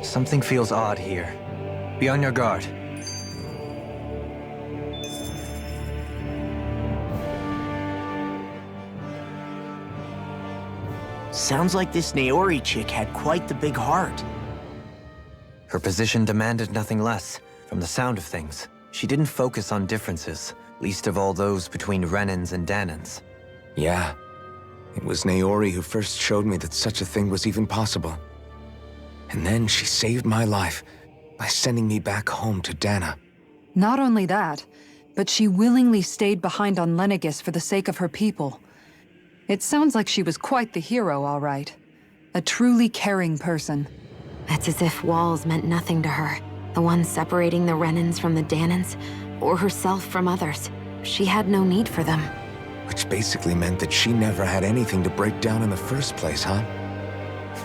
Something feels odd here. Be on your guard. Sounds like this Naori chick had quite the big heart. Her position demanded nothing less. From the sound of things, she didn't focus on differences, least of all those between Renans and Dahnans. Yeah. It was Naori who first showed me that such a thing was even possible. And then she saved my life by sending me back home to Dahna. Not only that, but she willingly stayed behind on Lenegis for the sake of her people. It sounds like she was quite the hero, all right. A truly caring person. It's as if walls meant nothing to her. The ones separating the Renans from the Dahnans, or herself from others. She had no need for them. Which basically meant that she never had anything to break down in the first place, huh?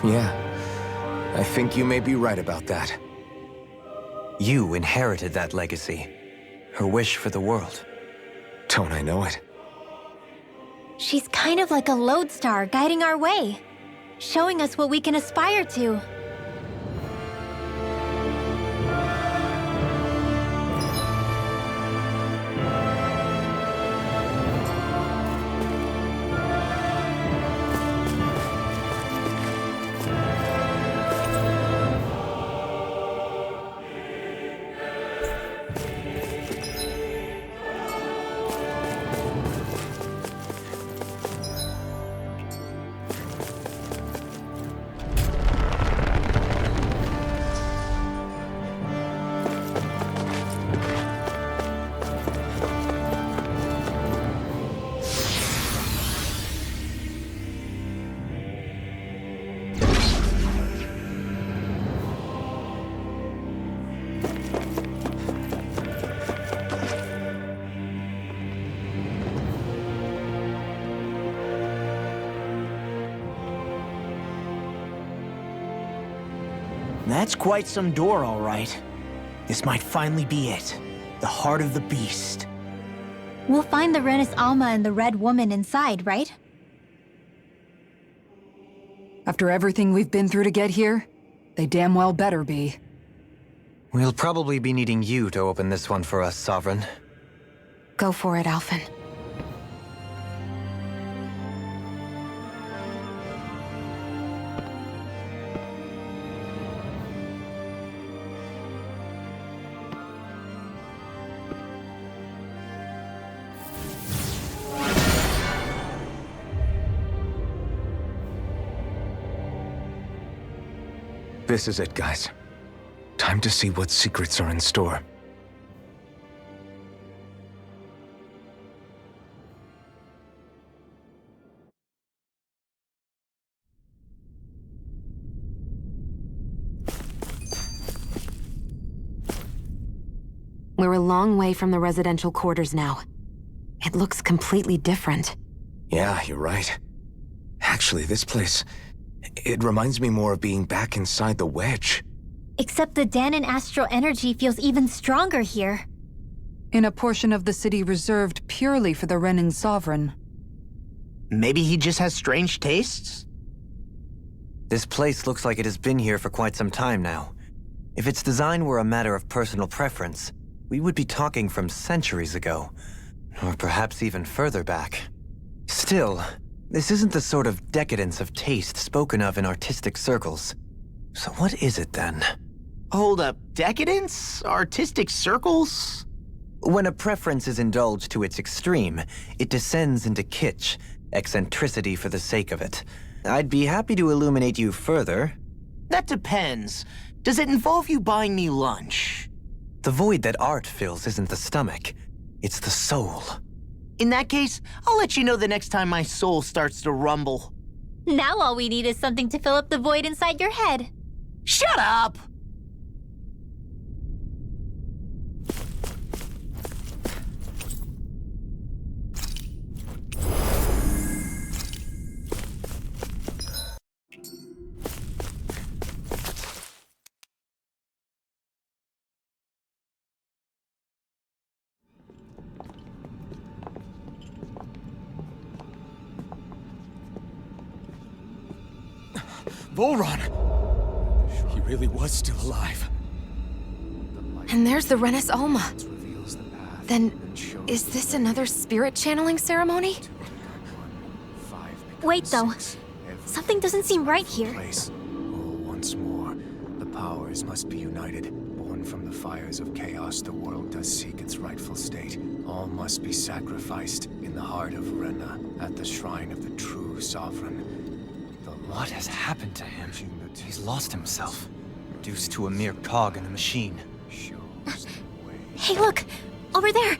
Yeah, I think you may be right about that. You inherited that legacy. Her wish for the world. Don't I know it? She's kind of like a lodestar guiding our way, showing us what we can aspire to. That's quite some door, all right. This might finally be it. The heart of the beast. We'll find the Renis Alma and the Red Woman inside, right? After everything we've been through to get here, they damn well better be. We'll probably be needing you to open this one for us, Sovereign. Go for it, Alphen. This is it, guys. Time to see what secrets are in store. We're a long way from the residential quarters now. It looks completely different. Yeah, you're right. Actually, this place... it reminds me more of being back inside the wedge. Except the Dahnan astral energy feels even stronger here. In a portion of the city reserved purely for the Renan Sovereign. Maybe he just has strange tastes? This place looks like it has been here for quite some time now. If its design were a matter of personal preference, we would be talking from centuries ago. Or perhaps even further back. Still, this isn't the sort of decadence of taste spoken of in artistic circles. So what is it then? Hold up, decadence? Artistic circles? When a preference is indulged to its extreme, it descends into kitsch, eccentricity for the sake of it. I'd be happy to illuminate you further. That depends. Does it involve you buying me lunch? The void that art fills isn't the stomach, it's the soul. In that case, I'll let you know the next time my soul starts to rumble. Now all we need is something to fill up the void inside your head. Shut up! Volron! really was still alive. And there's the Renas Alma. Then, is this another spirit channeling ceremony? Wait, though. Something doesn't seem right here. Once more, the powers must be united. Born from the fires of chaos, the world does seek its rightful state. All must be sacrificed in the heart of Rena, at the shrine of the true sovereign. What has happened to him? He's lost himself, reduced to a mere cog in a machine. Hey, look! Over there!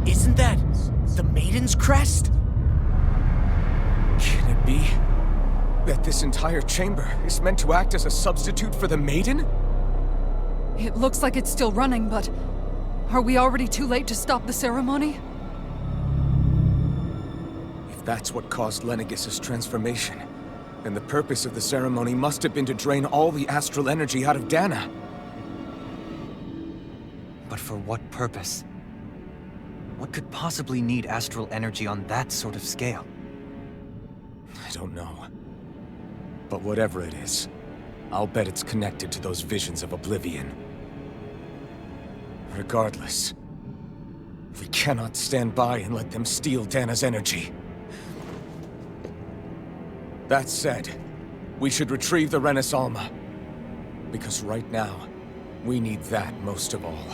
Isn't that the Maiden's crest? Can it be that this entire chamber is meant to act as a substitute for the Maiden? It looks like it's still running, but are we already too late to stop the ceremony? If that's what caused Lenegis' transformation, then the purpose of the ceremony must have been to drain all the astral energy out of Dahna. But for what purpose? What could possibly need astral energy on that sort of scale? I don't know. But whatever it is, I'll bet it's connected to those visions of oblivion. Regardless, we cannot stand by and let them steal Dana's energy. That said, we should retrieve the Renas Alma. Because right now, we need that most of all.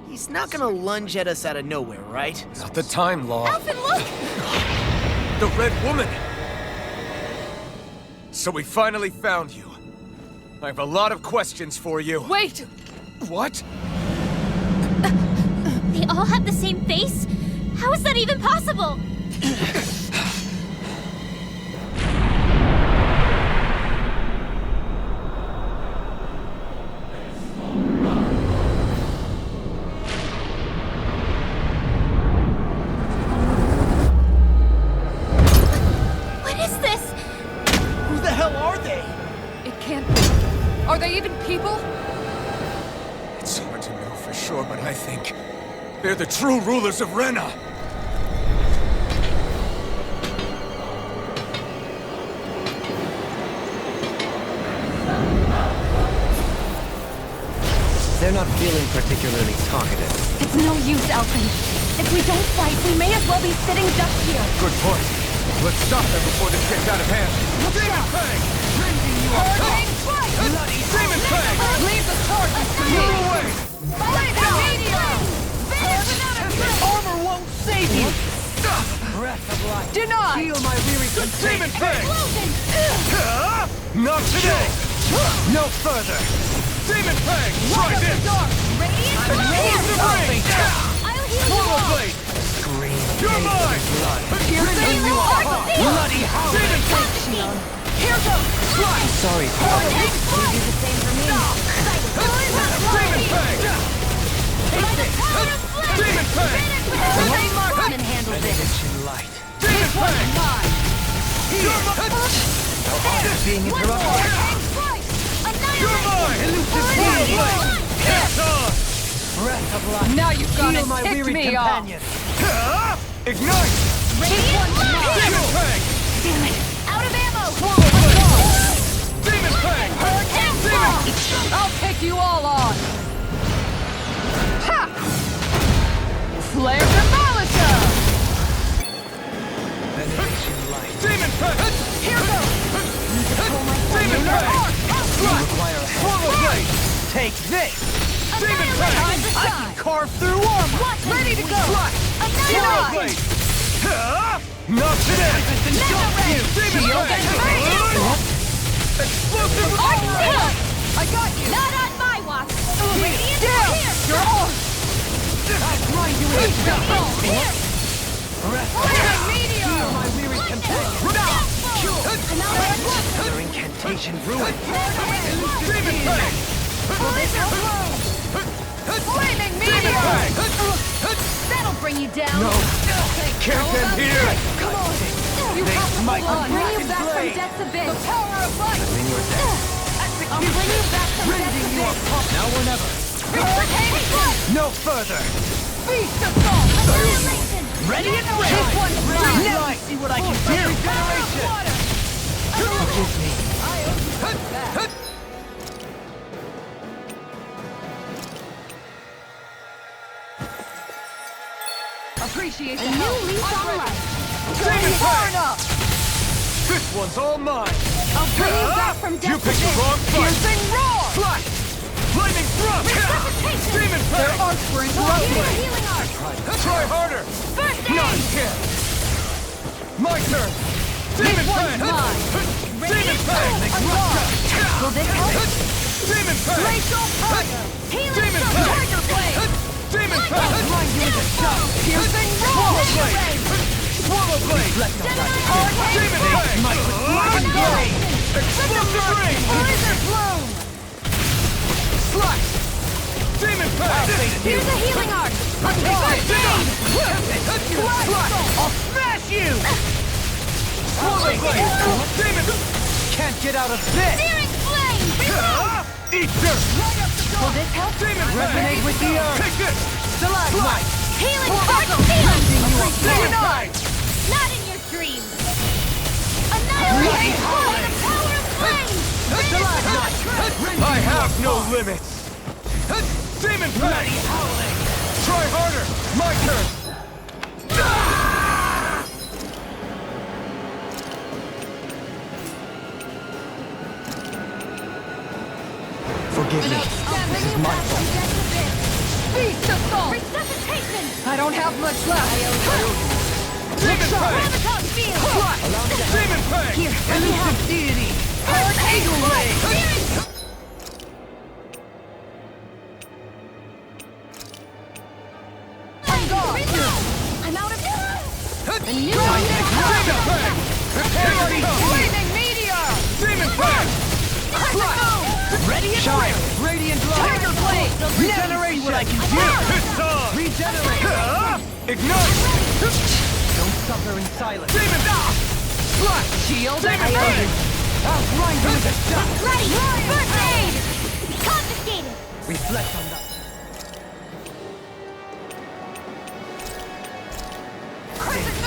He's not gonna lunge at us out of nowhere, right? Not the time, Law. Alvin, look! The Red Woman! So we finally found you. I have a lot of questions for you. Wait! What? They all have the same face? How is that even possible? What is this? Who the hell are they? It can't be. Are they even people? It's hard to know for sure, but I think they're the true rulers of Rena. They're not feeling particularly talkative. It's no use, Alvin. If we don't fight, we may as well be sitting ducks here. Good point. Let's stop them before this gets out of hand. Demon Fang! Rending you up! Bloody Demon Fang! Leave the torches to me! Move away! Armor won't save you! Breath of life! Deny! Feel my weary Demon Fang! Not today! No further! Demon Fang! Try this! Close the ring! I'll heal you Swallow all! Blade! You're mine! Rending you apart! Bloody Demon Fang! Here goes! Sorry, You do the same for me. Demon Fang! Demon Fang! Come and handle this. Light! Demon Fang! You're mine! being interrupted. You're mine! Elusive Swallow Blade! Catch on! Breath of life. Now you've gone Heal and my ticked weary me companion. Ignite! Demon Fang! Damn it! Out of ammo! Swallow Blade! Demon Fang! I'll take you all on! Ha! Flare Demolisher! Benediction light. Demon Fang! Here goes! Demon Fang! You require a Swallow Blade! Take this! Demon Fang! I can carve through armor! Ready to go! Swallow Blade! Not today! Demon Fang! Explosive power! I got you! Not on my watch! Radiant Down! here! You're on! I'll grind you in. Here! Meteor! Heal my weary companion. Another incantation ruined. Demon Fang! Flaming Demon Meteor! Fang! That'll bring you down! No! Can't end here! Come on! You have to might hold on! Bring you back from death's The abyss! power of light! In your death. I'll bring you back from death's abyss! Now or never. Hurricane strike! No further. Beast assault! Annihilation! Ready and ready! Take one free! Now I see what I can do! Forgive me. Appreciate the A new lease on life. Demon far enough! This one's all mine! I'll bring you back from death. You picked the wrong fight! Piercing roar! Flash! Lightning thrust! Resuscitation! Demon Their fang! arcs were Here's interrupted! a healing art. Try harder! First aid! None can! My turn! Demon fang! Demon fang! Will this help? Demon fang! Glacial fire! Healing Demon circle. fang! Tiger blade. Demon fang! Piercing roar! Swallow blade! Demon fang! Explosive ring! Blizzard bloom. Slash! Demon fang! Here's a healing art. First aid. I'll smash you! Swallow blade! Demon! Can't get out of this! Searing flame. Eat dirt! Will this help? Demon Resonate fang! with the earth! Take this! Stalagmite! Healing circle. Healing. Demon fang! Not in your dreams. Annihilation. By the power of flame. I have no limits! Demon fang! Try harder! My turn! Forgive me. This is my fault. Beast assault! Resuscitation. I don't have much left! Demon fang! Gravitas field. Demon fang! Here, let me have deity! First aid blade. I'm out of time. A new Demon fang! Here I come! Flaming meteor! Demon fang! Ready and shine! Radiant light! Tiger blade! Regeneration! What I can do! It's on! Regenerate! Ignite! Don't suffer in silence! Demon! Slash! Shield! Demon fang! I'll grind you with a shot! Ready. First aid. Confiscated. Reflect on that.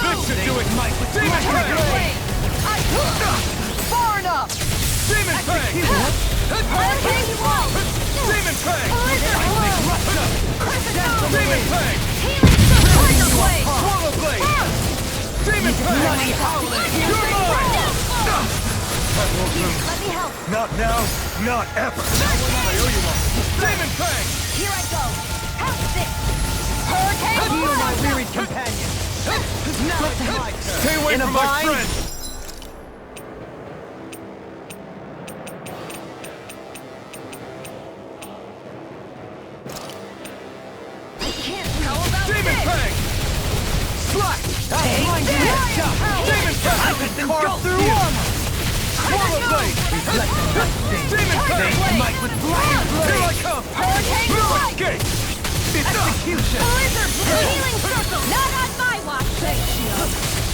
This should do it, Mike! Demon fang! Far enough! Demon fang! Hurricane wall. Demon fang! Blizzard bloom. Demon fang! Healing circle. Tiger blade! Swallow blade! Demon fang! You're mine! Let me help. Not now, not ever! I owe you one! Demon fang! Here I go. How's this? Hurricane You, my blast! wearied companion! Now it's my turn! Stay away In a from my bind? friends! How about Demon this? fang! Slash! Demon Demon I fang! can carve through armor! Swallow blade! Demon fang! Might with blind Here blade! I come! Hurricane No strike! escape! Enough! Execution! Blizzard bloom. Healing circle. Not on my watch.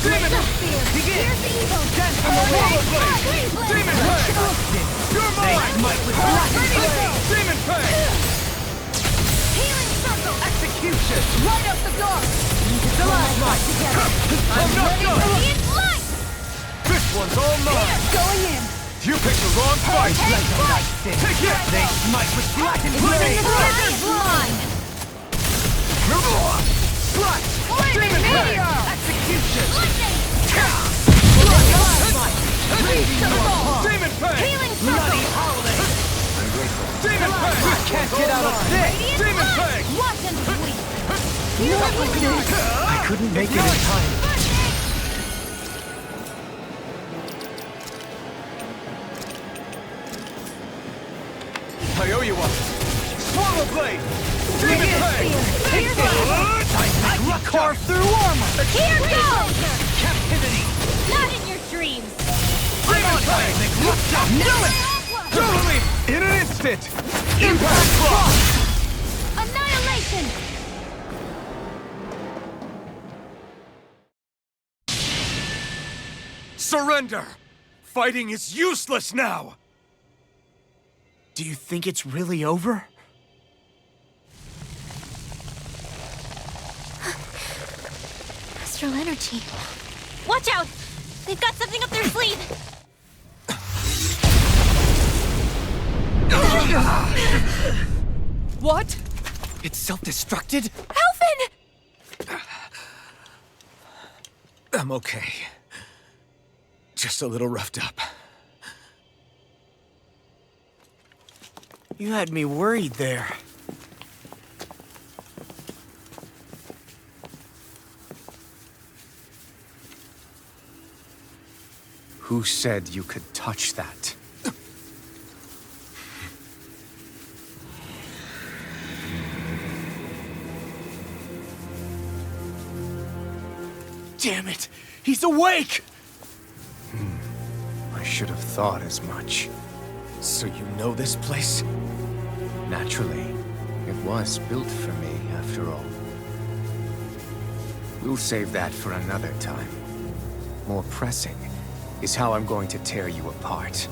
Demon! Spear. Here's the evil. Swallow blade! Demon fang! You're mine! Might with blind blade! Demon fang! Healing circle. Execution! Light up the dark! Stalagmite! I'm not done! Radiant light. This one's all mine! Going in! You picked the wrong fight! Let them not sin! Take it! They smite with blackened Blizzard blade! blizzard blind. Slash! Flaming Demon fang! meteor! Execution! Lightning. Stalagmite! Raising you Circle. apart! Demon fang! Healing Bloody circle. howling! Demon fang! Can't get out of this! Radiant Demon light. fang! Watch and sweep. Not with this! I couldn't make it in time. First aid. I owe you one! Swallow blade! Demon fang! Here's I can carve through armor! Here goes. Captivity! Not in your dreams. Demon fang! Do it! Totally! In an instant! Impact block! Annihilation. Surrender! Fighting is useless now! Do you think it's really over? ancestral energy. Watch out! They've got something up their sleeve! What? It's self-destructed? Alvin! I'm okay. Just a little roughed up. You had me worried there. Who said you could touch that? Damn it! He's awake! I should have thought as much. So you know this place? Naturally, it was built for me, after all. We'll save that for another time. More pressing is how I'm going to tear you apart.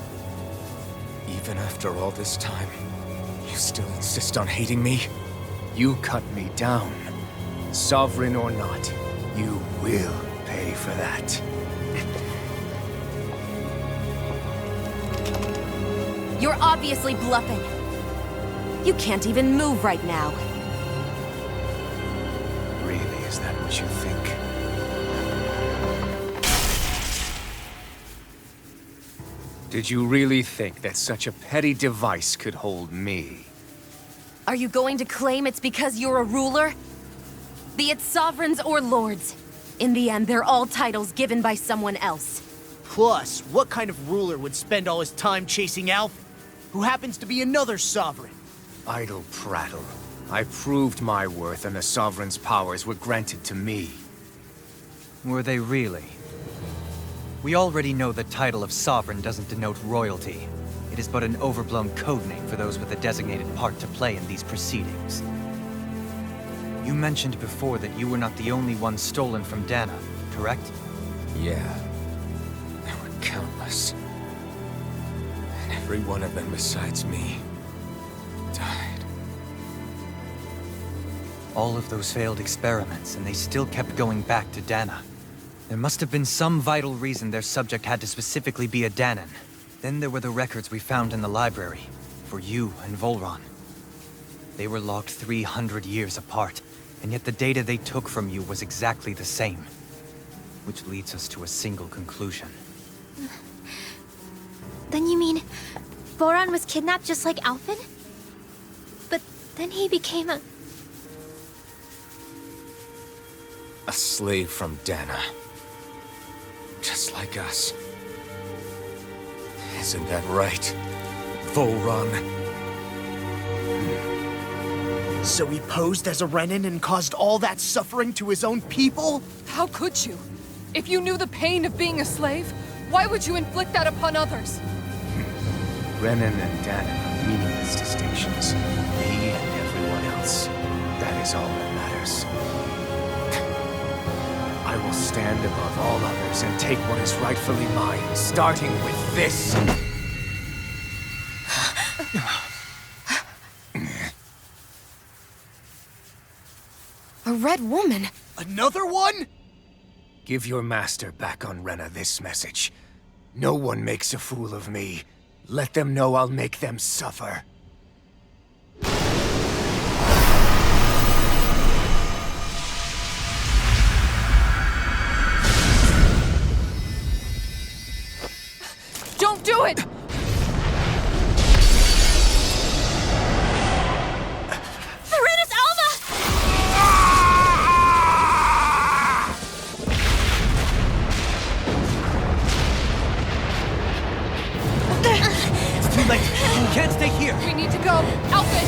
Even after all this time, you still insist on hating me? You cut me down. Sovereign or not, you will pay for that. You're obviously bluffing. You can't even move right now. Really, is that what you think? Did you really think that such a petty device could hold me? Are you going to claim it's because you're a ruler? Be it sovereigns or lords. In the end, they're all titles given by someone else. Plus, what kind of ruler would spend all his time chasing Alf, who happens to be another sovereign? Idle prattle. I proved my worth and the Sovereign's powers were granted to me. Were they really? We already know the title of Sovereign doesn't denote royalty. It is but an overblown codename for those with a designated part to play in these proceedings. You mentioned before that you were not the only one stolen from Dahna, correct? Yeah. There were countless. And every one of them besides me died. All of those failed experiments, and they still kept going back to Dahna. There must have been some vital reason their subject had to specifically be a Dahnan. Then there were the records we found in the library, for you and Volron. They were locked 300 years apart, and yet the data they took from you was exactly the same. Which leads us to a single conclusion. Then you mean Voron was kidnapped just like Alvin? But then he became a... A slave from Dahna. Just like us. Isn't that right, Volron? So he posed as a Renan and caused all that suffering to his own people? How could you? If you knew the pain of being a slave, why would you inflict that upon others? Renan and Dahnan are meaningless distinctions. Me and everyone else. That is all that matters. I will stand above all others and take what is rightfully mine, starting with this. A red woman? Another one? Give your master back on Rena this message. No one makes a fool of me. Let them know I'll make them suffer. Don't do it! Serenus Alva! It's too late! You can't stay here! We need to go! Alvin!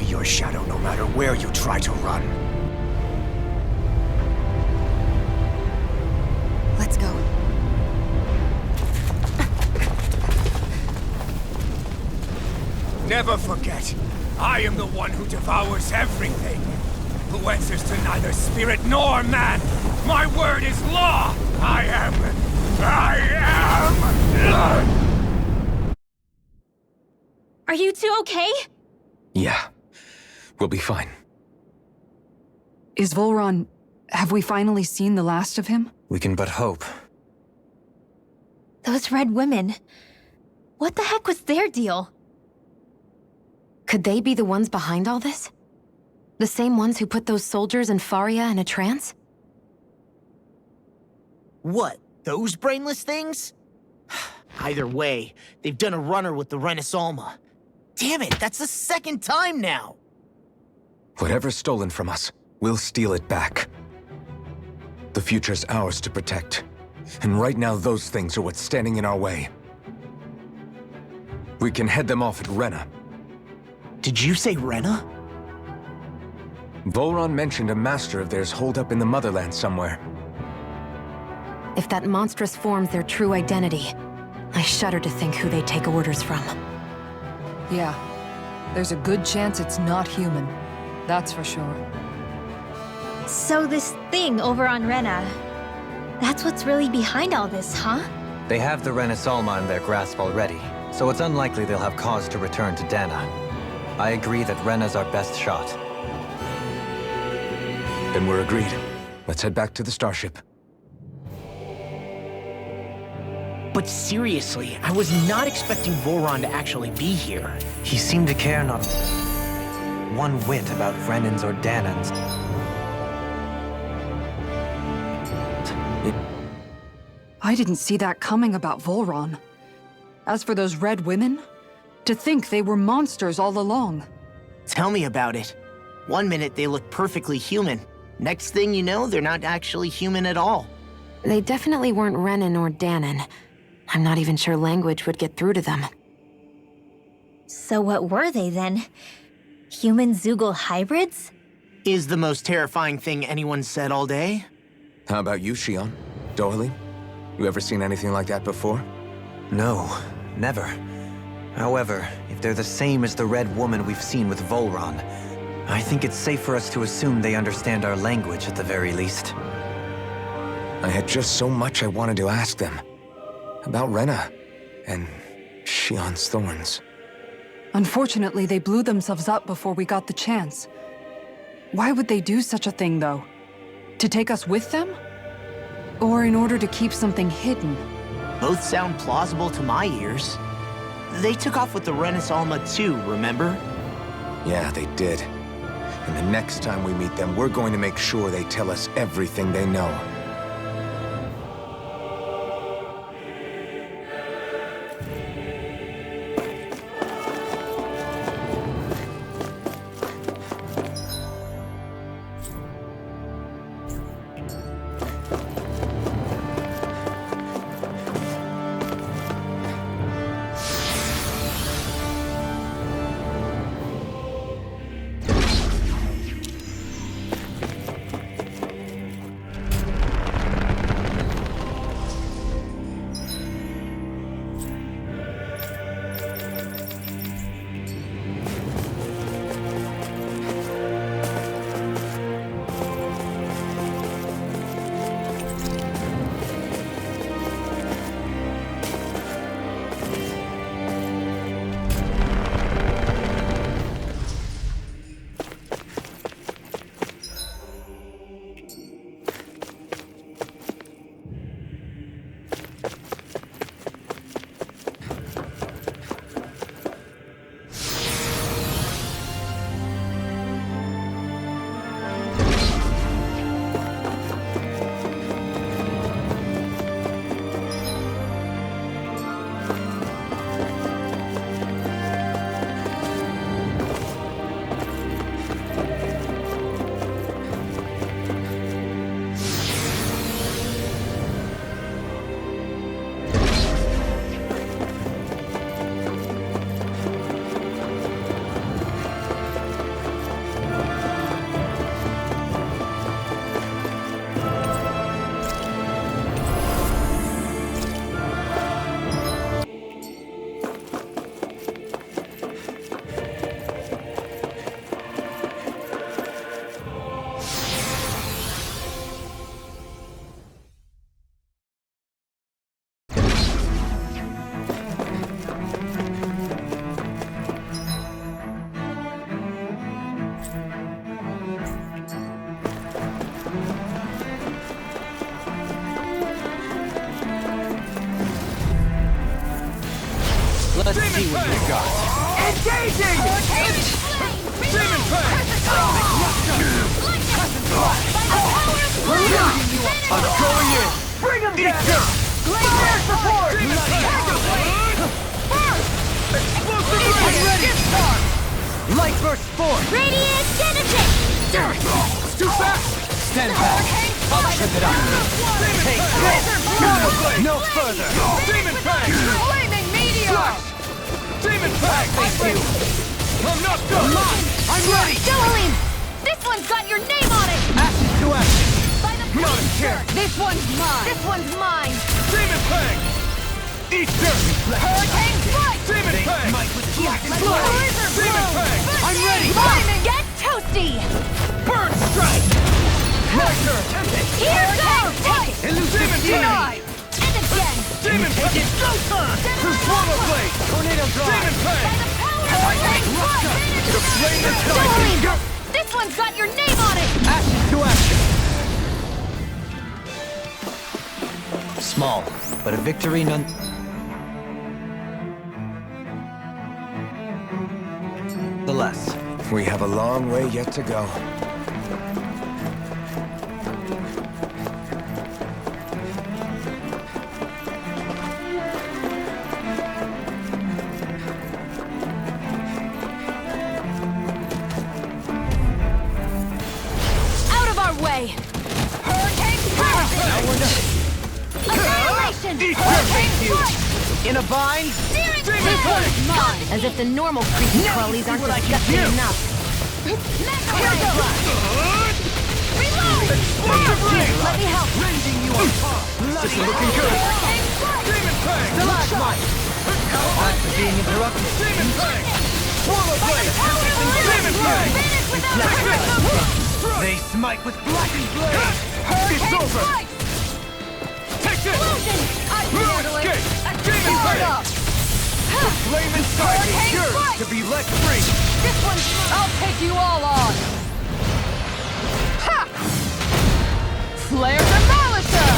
your shadow no matter where you try to run. Let's go. Never forget, I am the one who devours everything. Who answers to neither spirit nor man. My word is law! I am... Are you two okay? Yeah, we'll be fine. Is Volron... have we finally seen the last of him? We can but hope. Those red women. What the heck was their deal? Could they be the ones behind all this? The same ones who put those soldiers in Faria in a trance? What, those brainless things? Either way, they've done a runner with the Renasalma. Damn it, that's the second time now! Whatever's stolen from us, we'll steal it back. The future's ours to protect. And right now, those things are what's standing in our way. We can head them off at Rena. Did you say Rena? Volron mentioned a master of theirs holed up in the motherland somewhere. If that monstrous form's their true identity, I shudder to think who they take orders from. Yeah. There's a good chance it's not human. That's for sure. So this thing over on Rena, that's what's really behind all this, huh? They have the Renasalma in their grasp already, so it's unlikely they'll have cause to return to Dahna. I agree that Rena's our best shot. Then we're agreed. Let's head back to the starship. But seriously, I was not expecting Volron to actually be here. He seemed to care not one whit about Renans or Dahnans. I didn't see that coming about Volron. As for those red women, to think they were monsters all along. Tell me about it. One minute they look perfectly human. Next thing you know, they're not actually human at all. They definitely weren't Renan or Dahnan. I'm not even sure language would get through to them. So what were they then? Human Zoogle hybrids? Is the most terrifying thing anyone said all day. How about you, Shion? Doily? You ever seen anything like that before? No, never. However, if they're the same as the Red Woman we've seen with Volron, I think it's safe for us to assume they understand our language at the very least. I had just so much I wanted to ask them. About Rena, and Shion's thorns. Unfortunately, they blew themselves up before we got the chance. Why would they do such a thing, though? To take us with them? Or in order to keep something hidden? Both sound plausible to my ears. They took off with the Renasalma too, remember? Yeah, they did. And the next time we meet them, we're going to make sure they tell us everything they know. Let's see what you got. Engaging! Demon Fang! I'm going in! Bring him down! Fire support! Explosive ready! Light burst force! Radiant energy! It's too fast! Stand back! I'll trip it up! Take this! No further! Demon Fang! Flaming meteor! Demon Fang! Thank you! I'm not done! I'm ready! Joeline! This one's got your name on it! Ashes to ashes! By the Not a picture! chance! This one's mine! This one's mine! Demon Fang! Eat dirt! Hurricane strike! Demon Fang! Might with black and Demon blood! Fang! I'm ready! Flaming! Get toasty! Burn strike! My turn! Here goes! Take it! Elusive Fang! And again! Demon Fang! Swallow Blade! Tornado drive! Demon Fang! The flame is Joeline! coming! This one's got your name on it! Ashes to ashes! Small, but a victory none... Nonetheless. We have a long way yet to go. Out of our way! Hurricane strike! Annihilation! Hurricane strike! In a bind? Demon Fang! Mine! As if the normal creepy crawlies aren't disgusting enough. Explosive Ray! Let me help! Rending you apart! This is looking good! Demon Fang! Stalagmite! After being interrupted. Demon Fang! Swallow Blade! Demon Fang! They smite with blackened blade! It's over! Take this! Blue escape! Demon Fang! The flame inside is yours to be let free! This one, I'll take you all on! Ha! Flare Demolisher!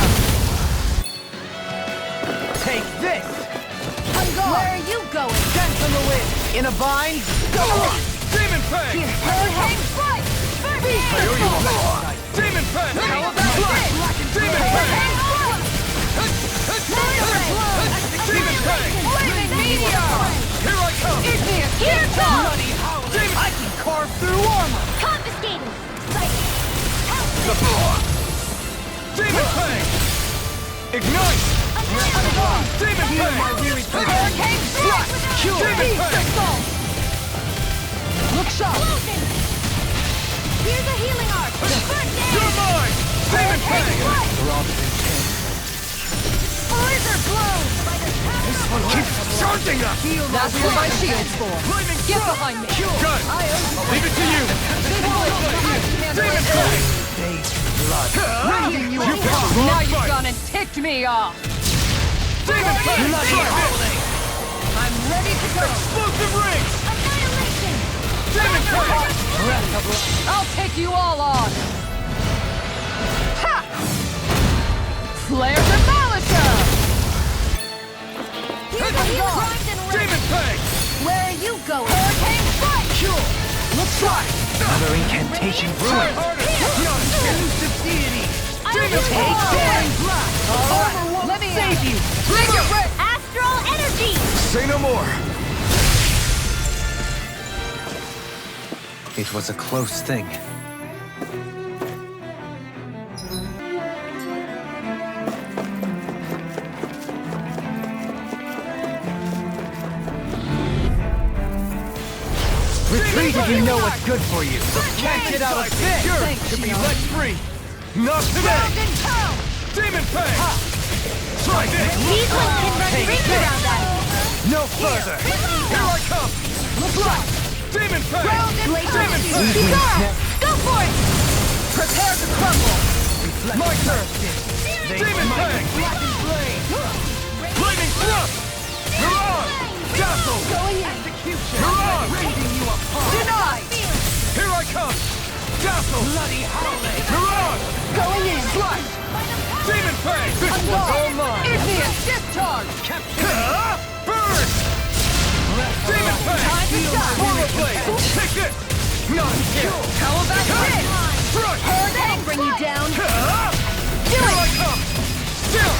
Take this! I'm gone! Where are you going? Send from the wind! In a bind? Go on! Demon Fang! Hurricane strike! I owe you a Demon Fang! How about this? Demon Fang! Demon Fang! Flaming meteor! Here I come! Igneous! Here comes! Bloody howling! I can carve through armor! Confiscated! Demon Fang! Ignite! Demon Fang! Hurricane strike! Demon Fang! Look sharp! Here's a healing arc! You're mine! Demon Fang! Blizzard blow! By the power of Keep charging us! That's what my shield's for! Flaming Get thrust! behind me! Got it! I'll leave it to you! Demon Fang! Rending you You apart! picked the Now wrong you've fight! gone and ticked me off! Demon Fang! Bloody Try this! howling! I'm ready to go! Explosive rings! annihilation! Demon Fang! Breath of life! I'll take you all on! Ha! Flare Demolisher! Here's a healing arc! Demon Fang! Where are you going? Hurricane strike! Cure! Let's try! Another incantation Try ruined! harder! Elusive deity! Demon Fang! Daring blast! Armor won't Let me save out. you! Make it red! Astral energy! Say no more! It was a close thing. Retreat if you know what's good for you! Can't get out of this! Yours to be let free! Not today! Demon Fang! Try this! These ones can run Take rings this. around us! No further! Here I come! Demon Fang! Demon Fang! Bizarre! Go for it! Prepare to crumble! My turn! Demon Fang! Blackened blade! Flaming thrust! You're on! Dazzle! Going in! Execution! You're on! Rending you apart! Denied! Here I come! Dazzle! Bloody howling! You're on! Going in! Slash! Demon Fang! This I'm one's all gone! mine! Igneous discharge! Burn! Time to shine! Forward blade! Take this! Not here! How about this? Hurricane bring you down! Do it! I come! Still!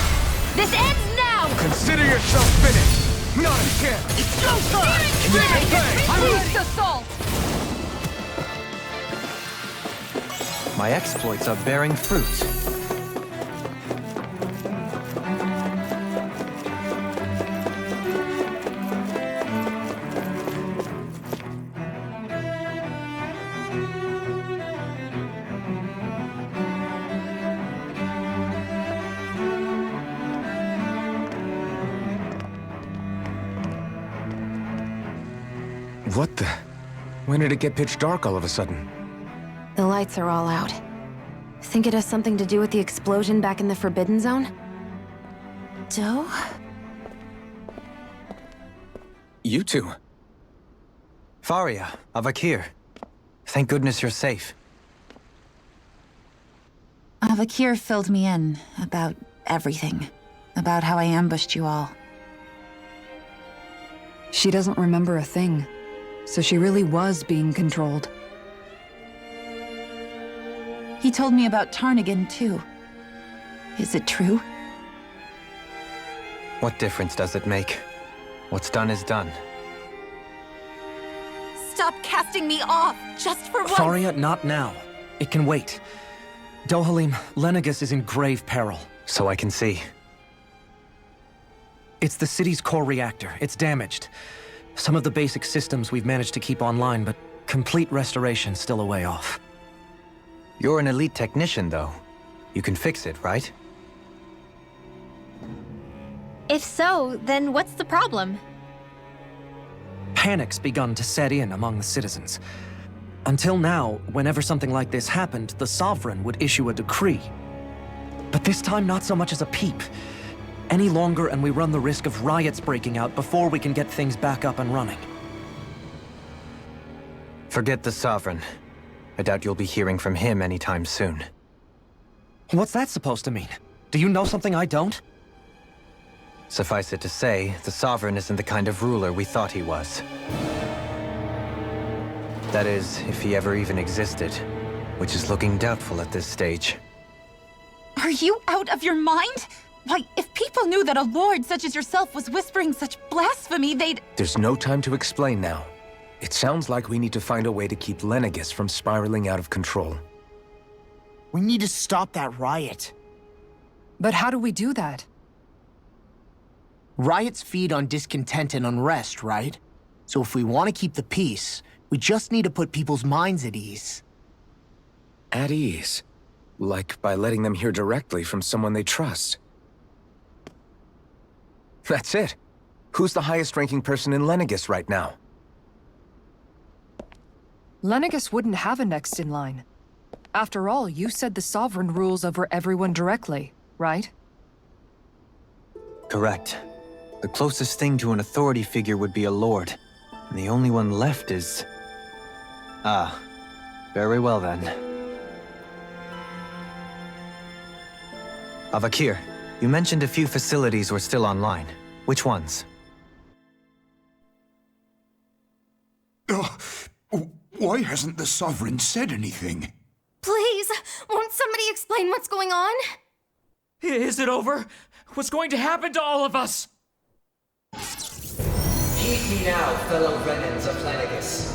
This ends now! Consider yourself finished! Not again! It's go time! Release assault! My exploits are bearing fruit. What the? When did it get pitch dark all of a sudden? The lights are all out. Think it has something to do with the explosion back in the Forbidden Zone? Doe? You two. Faria, Avakir. Thank goodness you're safe. Avakir filled me in about everything. About how I ambushed you all. She doesn't remember a thing, so she really was being controlled. He told me about Tarnigan, too. Is it true? What difference does it make? What's done is done. Stop casting me off, just for once! Faria, not now. It can wait. Dohalim, Lenegis is in grave peril. So I can see. It's the city's core reactor. It's damaged. Some of the basic systems we've managed to keep online, but complete restoration's still a way off. You're an elite technician, though. You can fix it, right? If so, then what's the problem? Panic's begun to set in among the citizens. Until now, whenever something like this happened, the Sovereign would issue a decree. But this time, not so much as a peep. Any longer, and we run the risk of riots breaking out before we can get things back up and running. Forget the Sovereign. I doubt you'll be hearing from him anytime soon. What's that supposed to mean? Do you know something I don't? Suffice it to say, the Sovereign isn't the kind of ruler we thought he was. That is, if he ever even existed, which is looking doubtful at this stage. Are you out of your mind? Why, if people knew that a lord such as yourself was whispering such blasphemy, they'd— There's no time to explain now. It sounds like we need to find a way to keep Lenegis from spiraling out of control. We need to stop that riot. But how do we do that? Riots feed on discontent and unrest, right? So if we want to keep the peace, we just need to put people's minds at ease. At ease? Like by letting them hear directly from someone they trust. That's it. Who's the highest-ranking person in Lenegis right now? Lenegis wouldn't have a next in line. After all, you said the Sovereign rules over everyone directly, right? Correct. The closest thing to an authority figure would be a lord, and the only one left is... Ah, very well then. Avakir, you mentioned a few facilities were still online. Which ones? Why hasn't the Sovereign said anything? Please, won't somebody explain what's going on? Is it over? What's going to happen to all of us? Heed me now, fellow Renans of Lenegis.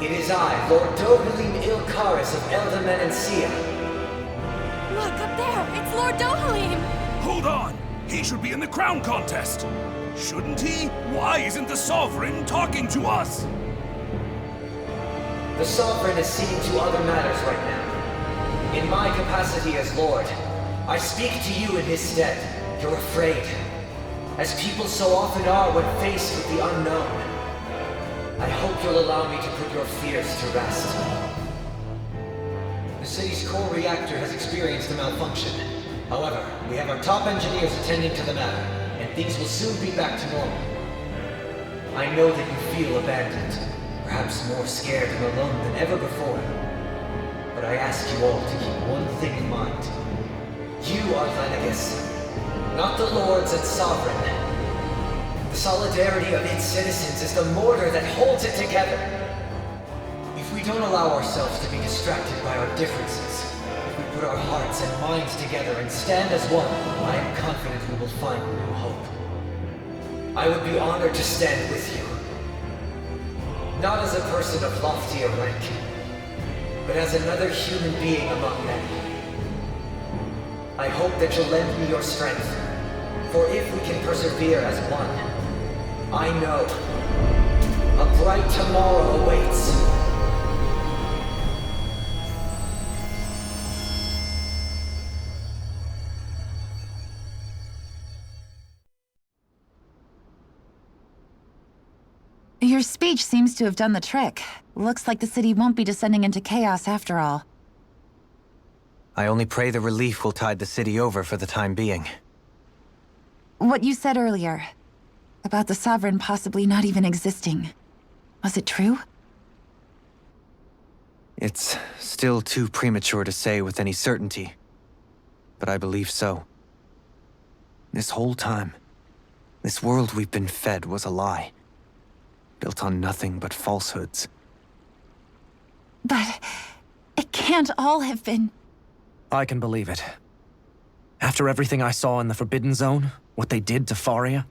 It is I, Lord Dohalim Ilkaris of Eldaman and Sia. Look, up there! It's Lord Dohalim! Hold on! He should be in the crown contest! Shouldn't he? Why isn't the Sovereign talking to us? The Sovereign is seeing to other matters right now. In my capacity as Lord, I speak to you in his stead. You're afraid, as people so often are when faced with the unknown. I hope you'll allow me to put your fears to rest. The city's core reactor has experienced a malfunction. However, we have our top engineers attending to the matter, and things will soon be back to normal. I know that you feel abandoned, perhaps more scared and alone than ever before. But I ask you all to keep one thing in mind. You are Lenegis, not the lords and sovereign. The solidarity of its citizens is the mortar that holds it together. If we don't allow ourselves to be distracted by our differences, if we put our hearts and minds together and stand as one, I am confident we will find new hope. I would be honored to stand with you. Not as a person of loftier rank, but as another human being among many. I hope that you'll lend me your strength, for if we can persevere as one, I know a bright tomorrow awaits. Your speech seems to have done the trick. Looks like the city won't be descending into chaos after all. I only pray the relief will tide the city over for the time being. What you said earlier, about the Sovereign possibly not even existing, was it true? It's still too premature to say with any certainty, but I believe so. This whole time, this world we've been fed was a lie, built on nothing but falsehoods. But it can't all have been... I can believe it. After everything I saw in the Forbidden Zone, what they did to Faria,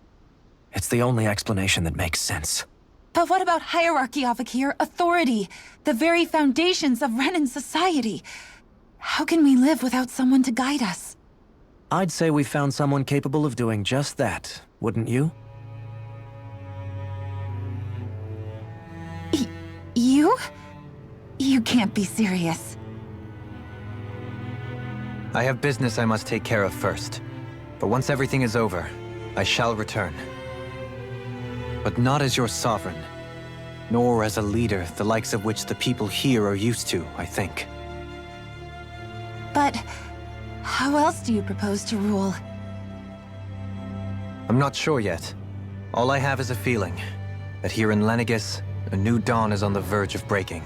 it's the only explanation that makes sense. But what about hierarchy, Avakir? Authority? The very foundations of Renan society? How can we live without someone to guide us? I'd say we found someone capable of doing just that, wouldn't you? You? You can't be serious. I have business I must take care of first. But once everything is over, I shall return. But not as your sovereign, nor as a leader the likes of which the people here are used to, I think. But how else do you propose to rule? I'm not sure yet. All I have is a feeling that here in Lenegis, a new dawn is on the verge of breaking.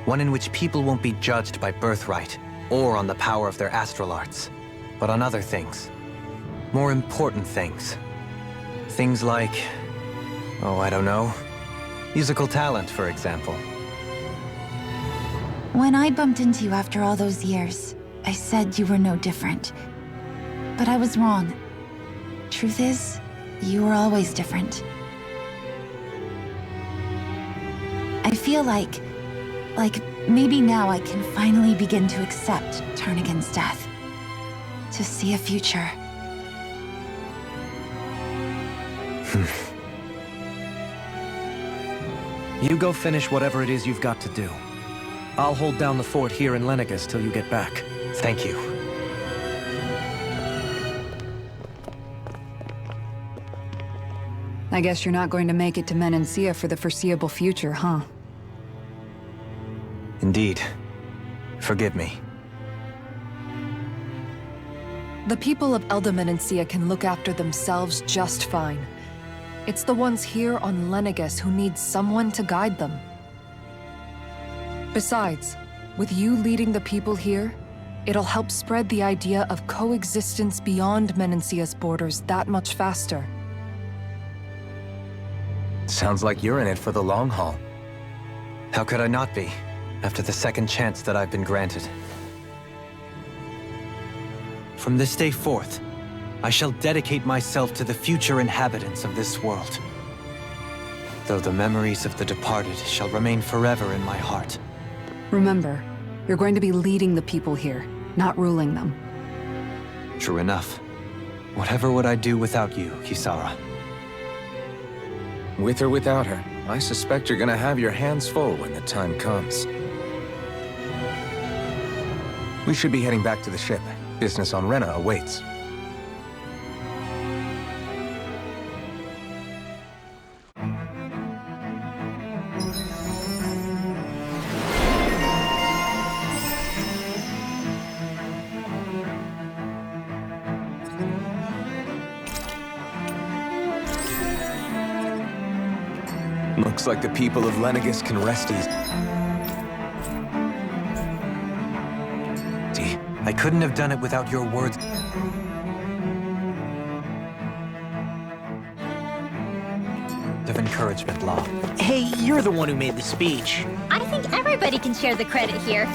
One in which people won't be judged by birthright or on the power of their astral arts, but on other things. More important things. Things like, oh, I don't know, musical talent, for example. When I bumped into you after all those years, I said you were no different. But I was wrong. Truth is, you were always different. I feel like maybe now I can finally begin to accept Turnigan's death. To see a future. You go finish whatever it is you've got to do. I'll hold down the fort here in Lenegis till you get back. Thank you. I guess you're not going to make it to Menancia for the foreseeable future, huh? Indeed. Forgive me. The people of Elda Menancia can look after themselves just fine. It's the ones here on Lenegis who need someone to guide them. Besides, with you leading the people here, it'll help spread the idea of coexistence beyond Menancia's borders that much faster. Sounds like you're in it for the long haul. How could I not be, after the second chance that I've been granted? From this day forth, I shall dedicate myself to the future inhabitants of this world. Though the memories of the departed shall remain forever in my heart. Remember, you're going to be leading the people here, not ruling them. True enough. Whatever would I do without you, Kisara? With or without her, I suspect you're gonna have your hands full when the time comes. We should be heading back to the ship. Business on Rena awaits. Looks like the people of Lenegis can rest easy. I couldn't have done it without your words. encouragement law. Hey, you're the one who made the speech. I think everybody can share the credit here.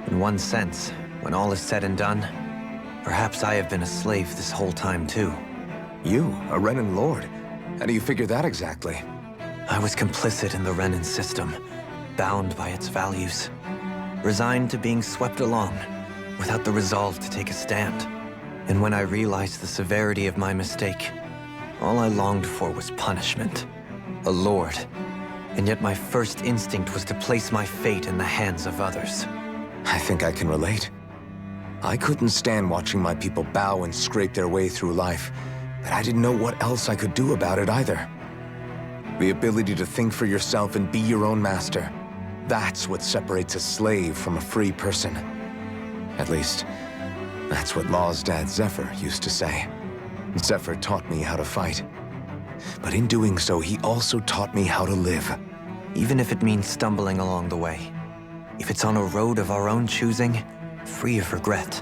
In one sense, when all is said and done, perhaps I have been a slave this whole time too. You, a Renan lord? How do you figure that exactly? I was complicit in the Renan system, bound by its values, resigned to being swept along, without the resolve to take a stand. And when I realized the severity of my mistake, all I longed for was punishment. A lord. And yet my first instinct was to place my fate in the hands of others. I think I can relate. I couldn't stand watching my people bow and scrape their way through life, but I didn't know what else I could do about it either. The ability to think for yourself and be your own master. That's what separates a slave from a free person. At least, that's what Law's dad Zephyr used to say. Zephyr taught me how to fight. But in doing so, he also taught me how to live. Even if it means stumbling along the way. If it's on a road of our own choosing, free of regret.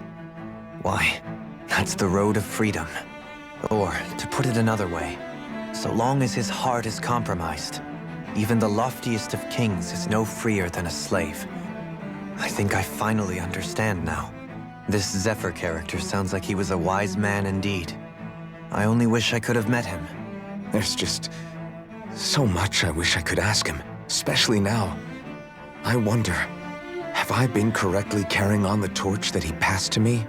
Why, that's the road of freedom. Or, to put it another way, so long as his heart is compromised, even the loftiest of kings is no freer than a slave. I think I finally understand now. This Zephyr character sounds like he was a wise man indeed. I only wish I could have met him. There's just so much I wish I could ask him, especially now. I wonder, have I been correctly carrying on the torch that he passed to me?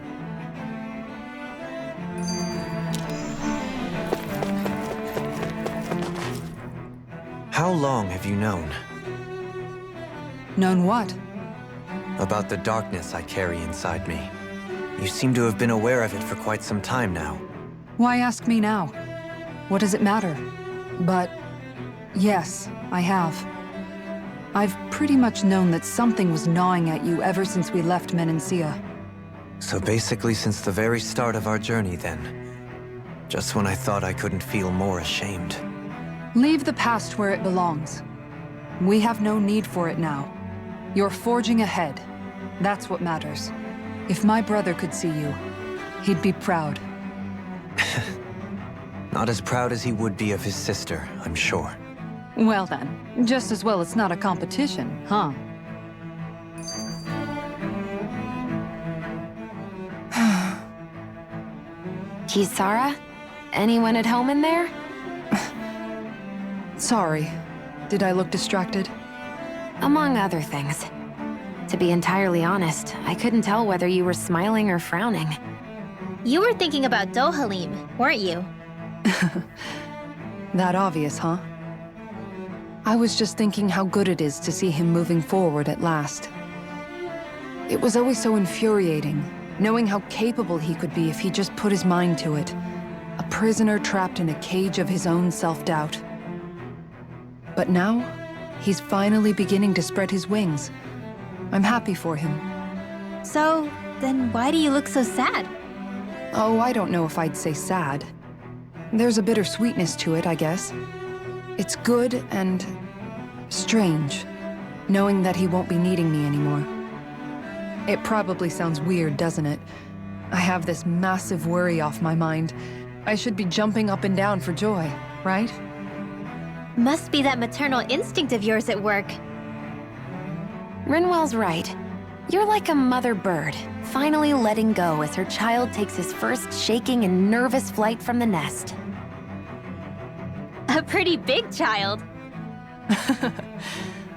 How long have you known? Known what? About the darkness I carry inside me. You seem to have been aware of it for quite some time now. Why ask me now? What does it matter? But yes, I have. I've pretty much known that something was gnawing at you ever since we left Menancia. So basically since the very start of our journey then. Just when I thought I couldn't feel more ashamed. Leave the past where it belongs. We have no need for it now. You're forging ahead. That's what matters. If my brother could see you, he'd be proud. Not as proud as he would be of his sister, I'm sure. Well then, just as well it's not a competition, huh? Kisara? Anyone at home in there? Sorry. Did I look distracted? Among other things. To be entirely honest, I couldn't tell whether you were smiling or frowning. You were thinking about Dohalim, weren't you? That obvious, huh? I was just thinking how good it is to see him moving forward at last. It was always so infuriating, knowing how capable he could be if he just put his mind to it. A prisoner trapped in a cage of his own self-doubt. But now, he's finally beginning to spread his wings. I'm happy for him. So, then why do you look so sad? Oh, I don't know if I'd say sad. There's a bittersweetness to it, I guess. It's good and strange, knowing that he won't be needing me anymore. It probably sounds weird, doesn't it? I have this massive worry off my mind. I should be jumping up and down for joy, right? Must be that maternal instinct of yours at work. Rinwell's right. You're like a mother bird, finally letting go as her child takes his first shaking and nervous flight from the nest. A pretty big child.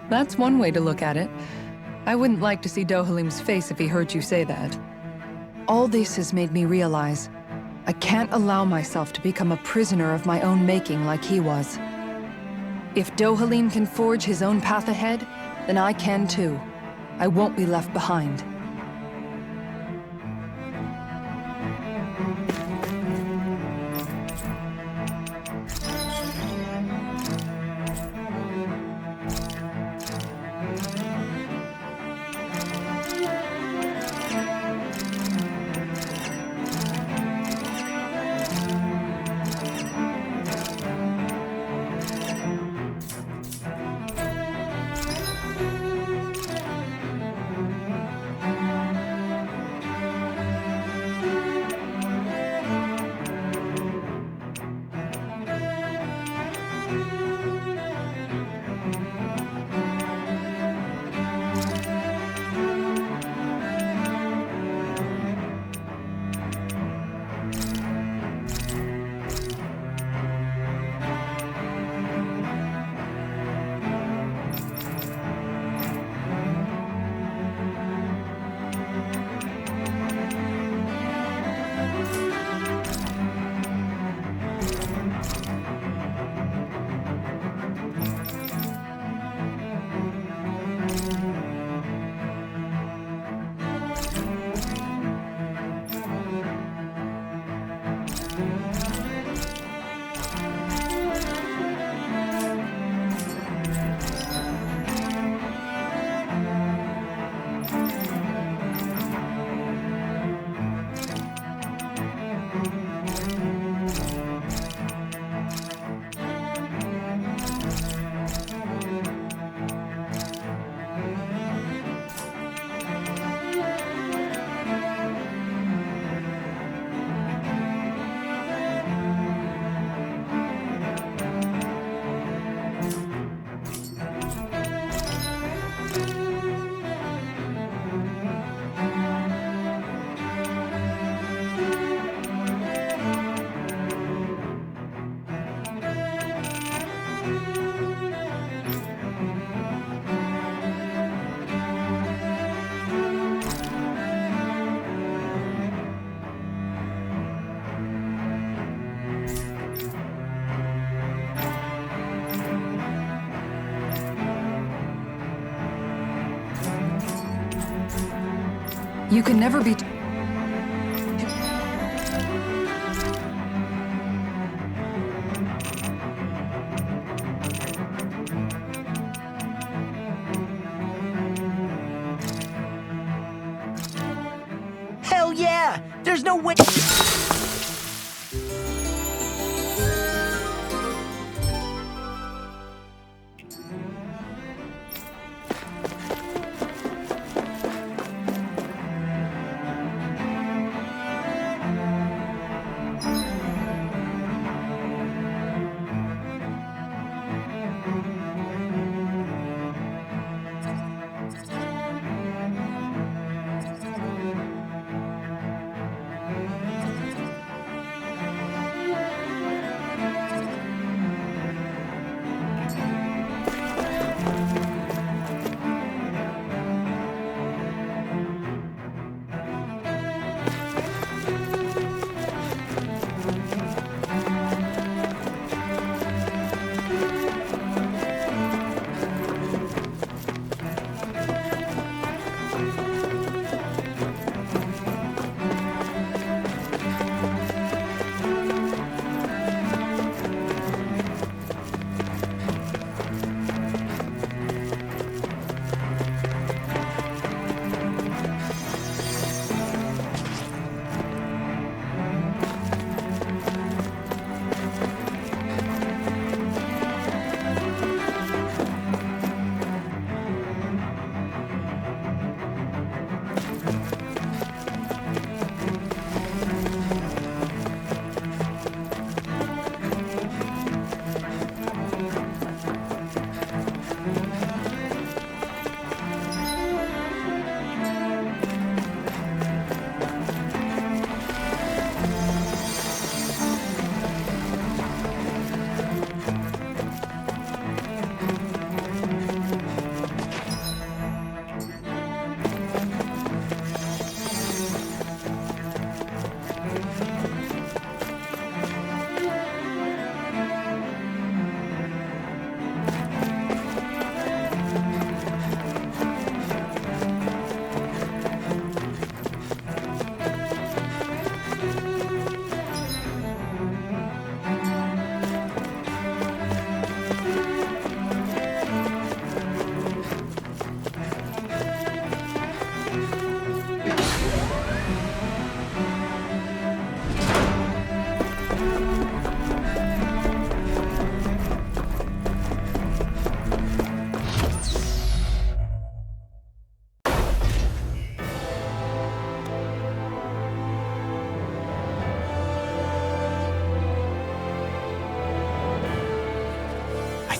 That's one way to look at it. I wouldn't like to see Dohalim's face if he heard you say that. All this has made me realize I can't allow myself to become a prisoner of my own making like he was. If Dohalim can forge his own path ahead, then I can too. I won't be left behind. You can never be... Hell yeah! There's no way.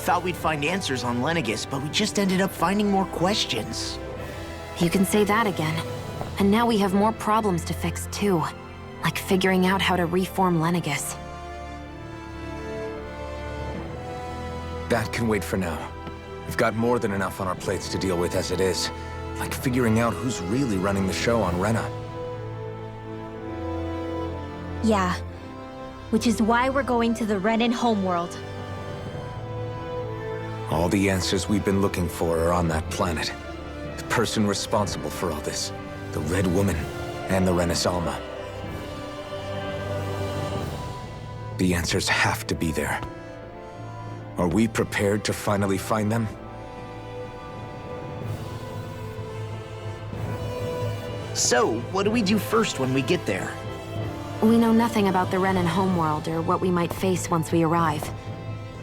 Thought we'd find answers on Lenegis, but we just ended up finding more questions. You can say that again. And now we have more problems to fix, too. Like figuring out how to reform Lenegis. That can wait for now. We've got more than enough on our plates to deal with as it is. Like figuring out who's really running the show on Rena. Yeah. Which is why we're going to the Renan homeworld. All the answers we've been looking for are on that planet. The person responsible for all this. The Red Woman and the Renasalma. The answers have to be there. Are we prepared to finally find them? So, what do we do first when we get there? We know nothing about the Renan homeworld or what we might face once we arrive.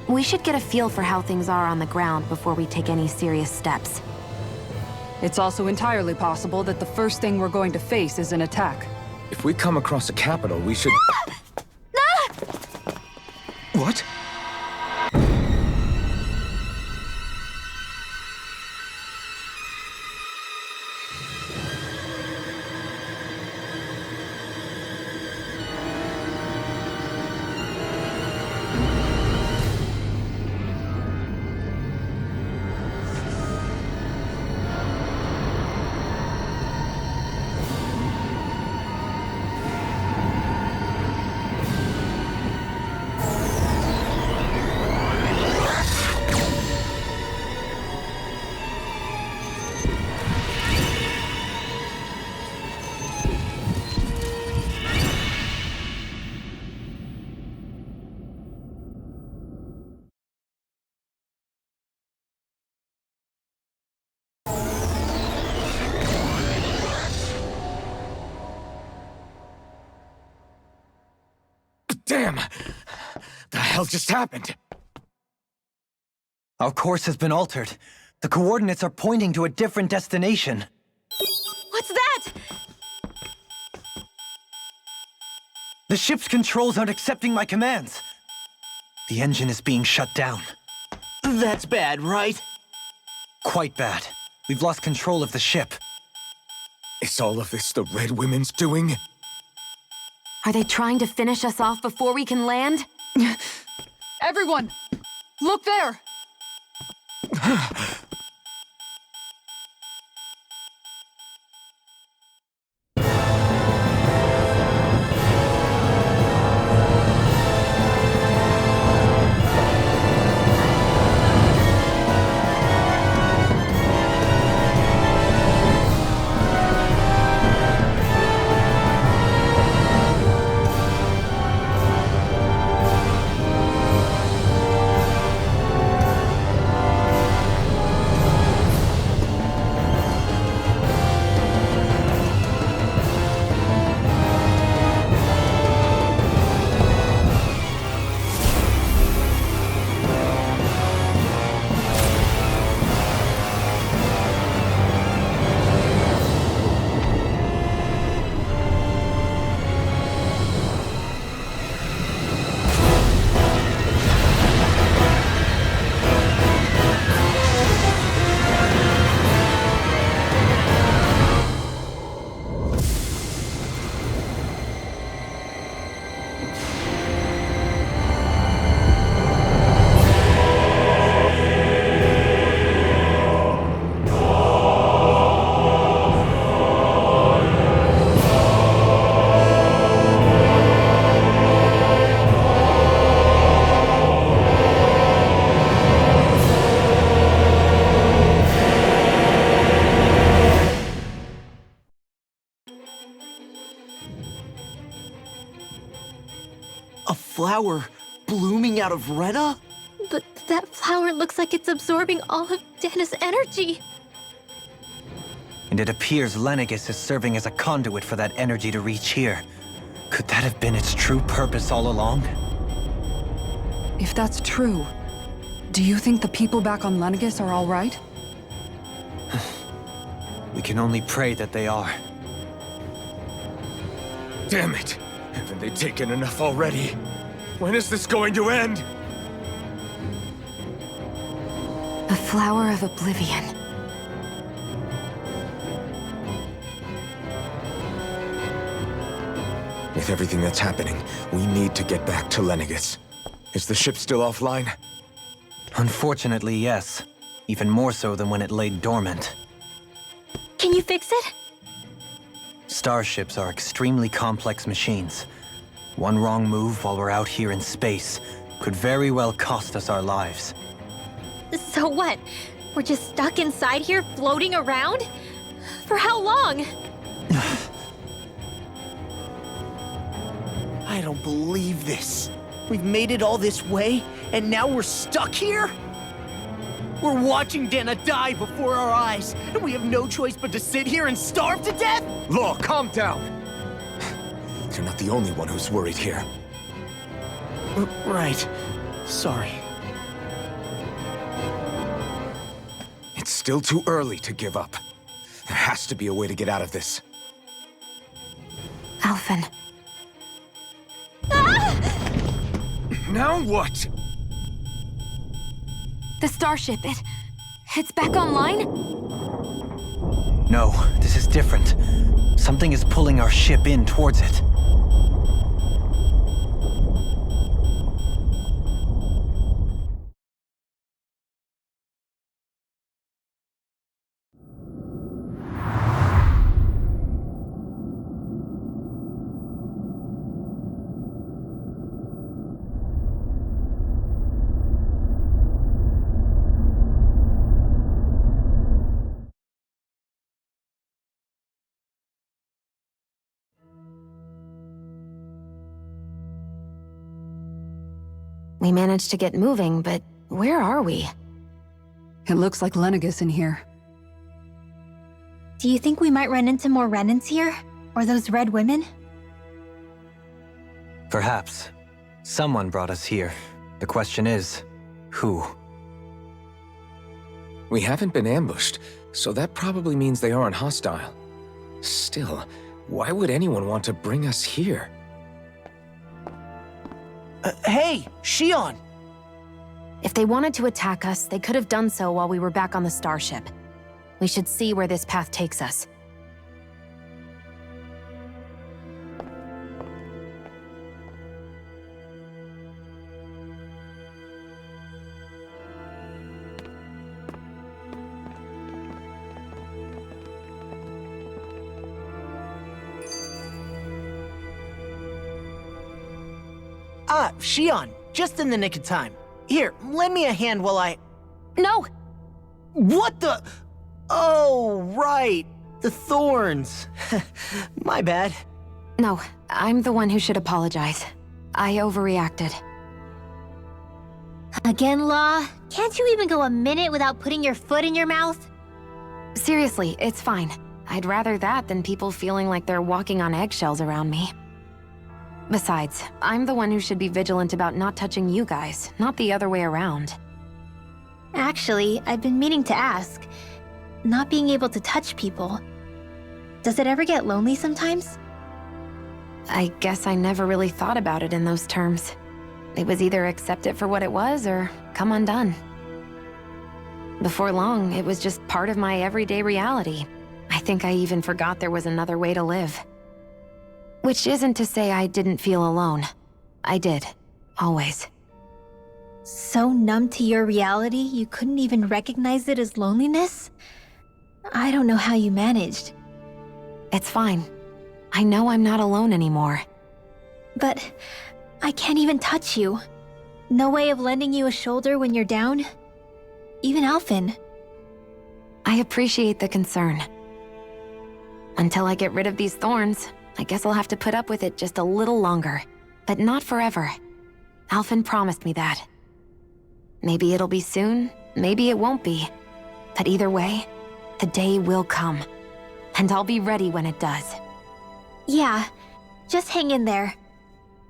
We should get a feel for how things are on the ground before we take any serious steps. It's also entirely possible that the first thing we're going to face is an attack. If we come across a capital, we should... What? Damn! The hell just happened? Our course has been altered. The coordinates are pointing to a different destination. What's that? The ship's controls aren't accepting my commands. The engine is being shut down. That's bad, right? Quite bad. We've lost control of the ship. Is all of this the Red Women's doing? Are they trying to finish us off before we can land? Everyone! Look there! A flower blooming out of Rena? But that flower looks like it's absorbing all of Dahna's energy. And it appears Lenegis is serving as a conduit for that energy to reach here. Could that have been its true purpose all along? If that's true, do you think the people back on Lenegis are all right? We can only pray that they are. Damn it! Haven't they taken enough already? When is this going to end? The Flower of Oblivion. With everything that's happening, we need to get back to Lenegis. Is the ship still offline? Unfortunately, yes. Even more so than when it lay dormant. Can you fix it? Starships are extremely complex machines. One wrong move while we're out here in space could very well cost us our lives. So what? We're just stuck inside here, floating around? For how long? I don't believe this. We've made it all this way, and now we're stuck here? We're watching Dahna die before our eyes, and we have no choice but to sit here and starve to death? Law, calm down! You're not the only one who's worried here. Right. Sorry. It's still too early to give up. There has to be a way to get out of this. Alphen. Now what? The starship, it's back online? No, this is different. Something is pulling our ship in towards it. We managed to get moving, but where are we? It looks like Lenegis in here. Do you think we might run into more Renans here? Or those red women? Perhaps. Someone brought us here. The question is, who? We haven't been ambushed, so that probably means they aren't hostile. Still, why would anyone want to bring us here? Hey, Shion! If they wanted to attack us, they could have done so while we were back on the starship. We should see where this path takes us. Shion, just in the nick of time. Here, lend me a hand while I... No! What the... Oh, right. The thorns. My bad. No, I'm the one who should apologize. I overreacted. Again, Law? Can't you even go a minute without putting your foot in your mouth? Seriously, it's fine. I'd rather that than people feeling like they're walking on eggshells around me. Besides, I'm the one who should be vigilant about not touching you guys, not the other way around. Actually, I've been meaning to ask. Not being able to touch people, does it ever get lonely sometimes? I guess I never really thought about it in those terms. It was either accept it for what it was or come undone. Before long, it was just part of my everyday reality. I think I even forgot there was another way to live. Which isn't to say I didn't feel alone. I did. Always. So numb to your reality, you couldn't even recognize it as loneliness? I don't know how you managed. It's fine. I know I'm not alone anymore. But I can't even touch you. No way of lending you a shoulder when you're down? Even Alphen. I appreciate the concern. Until I get rid of these thorns, I guess I'll have to put up with it just a little longer. But not forever. Alphen promised me that. Maybe it'll be soon, maybe it won't be. But either way, the day will come. And I'll be ready when it does. Yeah, just hang in there.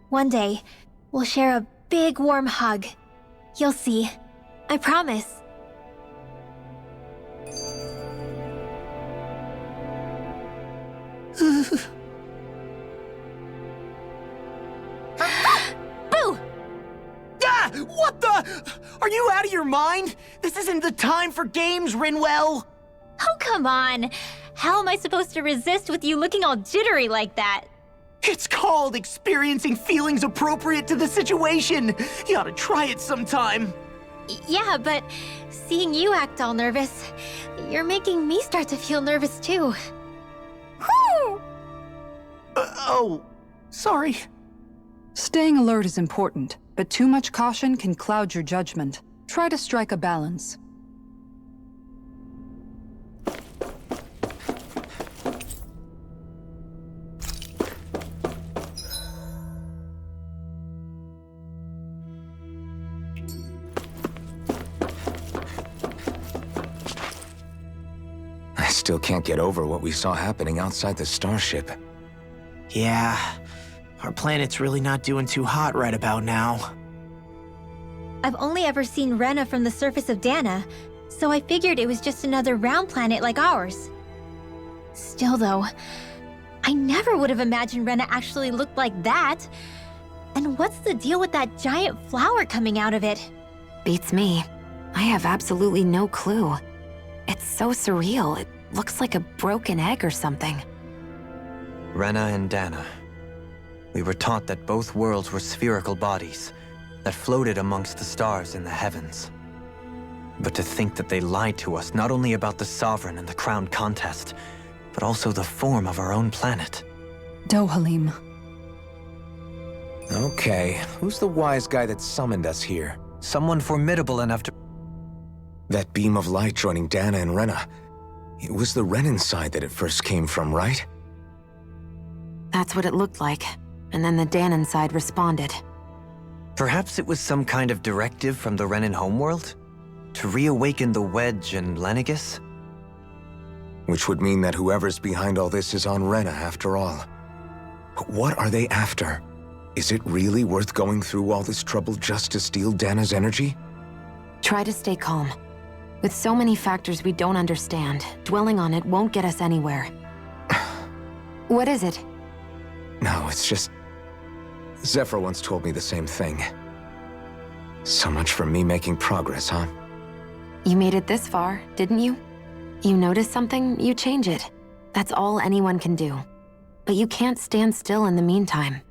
One day, we'll share a big warm hug. You'll see. I promise. Boo! Ah! What the? Are you out of your mind? This isn't the time for games, Rinwell! Oh, come on. How am I supposed to resist with you looking all jittery like that? It's called experiencing feelings appropriate to the situation. You ought to try it sometime. Yeah, but seeing you act all nervous, you're making me start to feel nervous too. Oh, sorry. Staying alert is important, but too much caution can cloud your judgment. Try to strike a balance. I still can't get over what we saw happening outside the starship. Yeah, our planet's really not doing too hot right about now. I've only ever seen Rena from the surface of Dahna, so I figured it was just another round planet like ours. Still though, I never would have imagined Rena actually looked like that. And what's the deal with that giant flower coming out of it? Beats me. I have absolutely no clue. It's so surreal. It looks like a broken egg or something. Rena and Dahna. We were taught that both worlds were spherical bodies that floated amongst the stars in the heavens. But to think that they lied to us not only about the Sovereign and the Crown contest, but also the form of our own planet. Dohalim. Okay, who's the wise guy that summoned us here? Someone formidable enough to... That beam of light joining Dahna and Rena. It was the Renan side that it first came from, right? That's what it looked like. And then the Dahnan side responded. Perhaps it was some kind of directive from the Renan homeworld? To reawaken the Wedge and Lenegis? Which would mean that whoever's behind all this is on Rena after all. But what are they after? Is it really worth going through all this trouble just to steal Dana's energy? Try to stay calm. With so many factors we don't understand, dwelling on it won't get us anywhere. What is it? No, it's just... Zephyr once told me the same thing. So much for me making progress, huh? You made it this far, didn't you? You notice something, you change it. That's all anyone can do. But you can't stand still in the meantime.